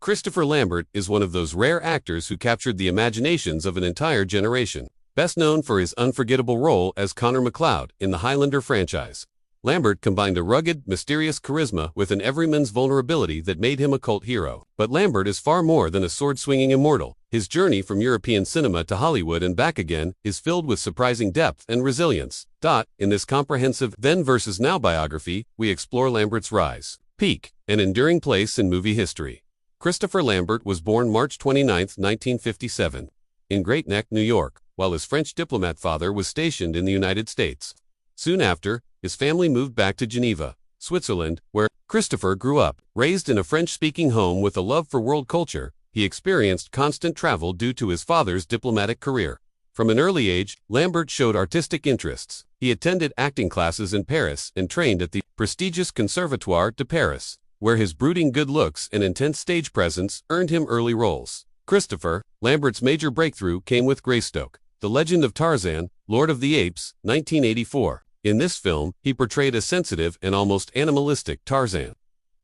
Christopher Lambert is one of those rare actors who captured the imaginations of an entire generation. Best known for his unforgettable role as Connor MacLeod in the Highlander franchise, Lambert combined a rugged, mysterious charisma with an everyman's vulnerability that made him a cult hero. But Lambert is far more than a sword-swinging immortal. His journey from European cinema to Hollywood and back again is filled with surprising depth and resilience. In this comprehensive then versus now biography, we explore Lambert's rise, peak, and enduring place in movie history. Christopher Lambert was born March 29, 1957, in Great Neck, New York, while his French diplomat father was stationed in the United States. Soon after, his family moved back to Geneva, Switzerland, where Christopher grew up. Raised in a French-speaking home with a love for world culture, he experienced constant travel due to his father's diplomatic career. From an early age, Lambert showed artistic interests. He attended acting classes in Paris and trained at the prestigious Conservatoire de Paris, where his brooding good looks and intense stage presence earned him early roles. Christopher Lambert's major breakthrough came with Greystoke, The Legend of Tarzan, Lord of the Apes, 1984. In this film, he portrayed a sensitive and almost animalistic Tarzan,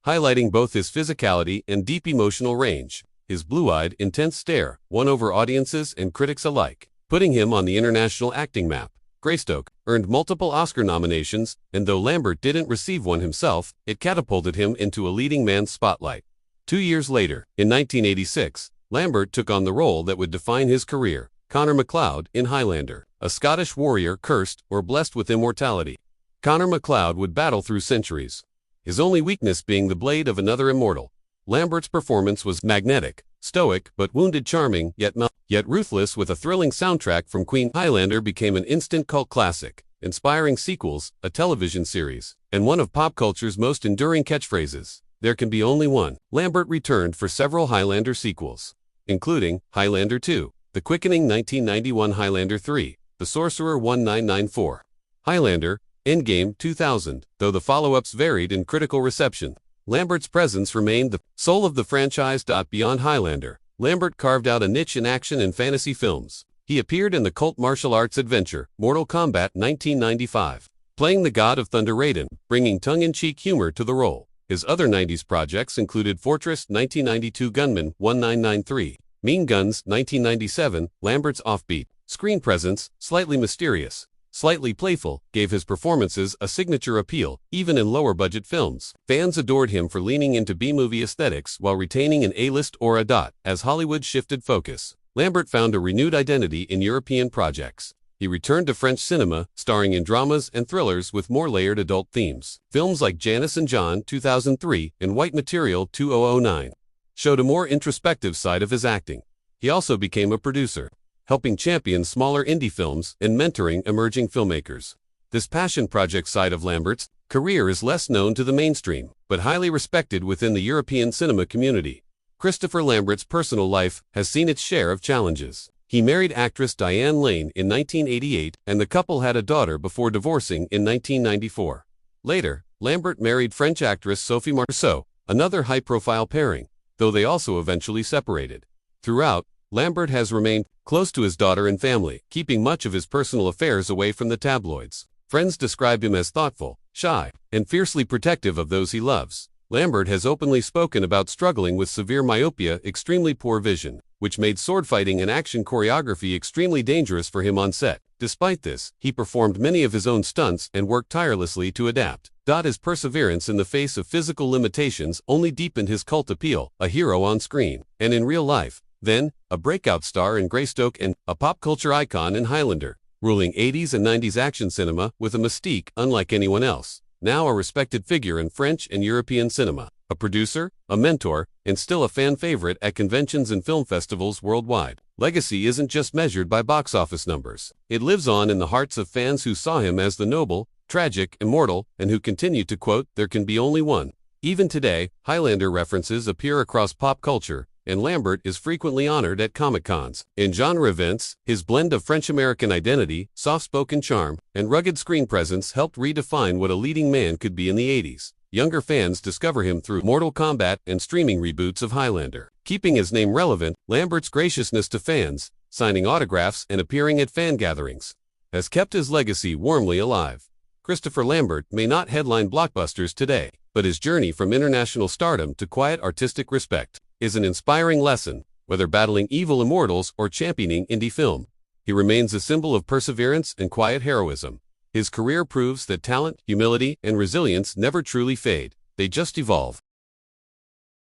highlighting both his physicality and deep emotional range. His blue-eyed, intense stare won over audiences and critics alike, putting him on the international acting map. Greystoke earned multiple Oscar nominations, and though Lambert didn't receive one himself, it catapulted him into a leading man's spotlight. 2 years later, in 1986, Lambert took on the role that would define his career, Connor MacLeod in Highlander, a Scottish warrior cursed or blessed with immortality. Connor MacLeod would battle through centuries, his only weakness being the blade of another immortal. Lambert's performance was magnetic, stoic but wounded, charming yet ruthless, with a thrilling soundtrack from Queen. Highlander became an instant cult classic, inspiring sequels, a television series, and one of pop culture's most enduring catchphrases, "There can be only one." Lambert returned for several Highlander sequels, including Highlander 2, The Quickening 1991, Highlander 3, The Sorcerer 1994, Highlander, Endgame 2000. Though the follow-ups varied in critical reception, Lambert's presence remained the soul of the franchise. Beyond Highlander, Lambert carved out a niche in action and fantasy films. He appeared in the cult martial arts adventure, Mortal Kombat 1995, playing the God of Thunder Raiden, bringing tongue-in-cheek humor to the role. His other 90s projects included Fortress 1992, Gunman 1993, Mean Guns 1997. Lambert's offbeat screen presence, slightly mysterious, slightly playful, gave his performances a signature appeal, even in lower-budget films. Fans adored him for leaning into B-movie aesthetics while retaining an A-list aura. As Hollywood shifted focus, Lambert found a renewed identity in European projects. He returned to French cinema, starring in dramas and thrillers with more layered adult themes. Films like Janice and John 2003 and White Material 2009 showed a more introspective side of his acting. He also became a producer, helping champion smaller indie films and mentoring emerging filmmakers. This passion project side of Lambert's career is less known to the mainstream, but highly respected within the European cinema community. Christopher Lambert's personal life has seen its share of challenges. He married actress Diane Lane in 1988, and the couple had a daughter before divorcing in 1994. Later, Lambert married French actress Sophie Marceau, another high-profile pairing, though they also eventually separated. Throughout, Lambert has remained close to his daughter and family, keeping much of his personal affairs away from the tabloids. Friends describe him as thoughtful, shy, and fiercely protective of those he loves. Lambert has openly spoken about struggling with severe myopia, extremely poor vision, which made sword fighting and action choreography extremely dangerous for him on set. Despite this, he performed many of his own stunts and worked tirelessly to adapt. His perseverance in the face of physical limitations only deepened his cult appeal, a hero on screen and in real life, then a breakout star in Greystoke and a pop culture icon in Highlander, ruling 80s and 90s action cinema with a mystique unlike anyone else. Now a respected figure in French and European cinema, a producer, a mentor, and still a fan favorite at conventions and film festivals worldwide. Legacy isn't just measured by box office numbers. It lives on in the hearts of fans who saw him as the noble, tragic, immortal, and who continue to quote, "There can be only one." Even today, Highlander references appear across pop culture, and Lambert is frequently honored at Comic-Cons. In genre events, his blend of French-American identity, soft-spoken charm, and rugged screen presence helped redefine what a leading man could be in the 80s. Younger fans discover him through Mortal Kombat and streaming reboots of Highlander. Keeping his name relevant, Lambert's graciousness to fans, signing autographs and appearing at fan gatherings, has kept his legacy warmly alive. Christopher Lambert may not headline blockbusters today, but his journey from international stardom to quiet artistic respect is an inspiring lesson, whether battling evil immortals or championing indie film. He remains a symbol of perseverance and quiet heroism. His career proves that talent, humility, and resilience never truly fade, they just evolve.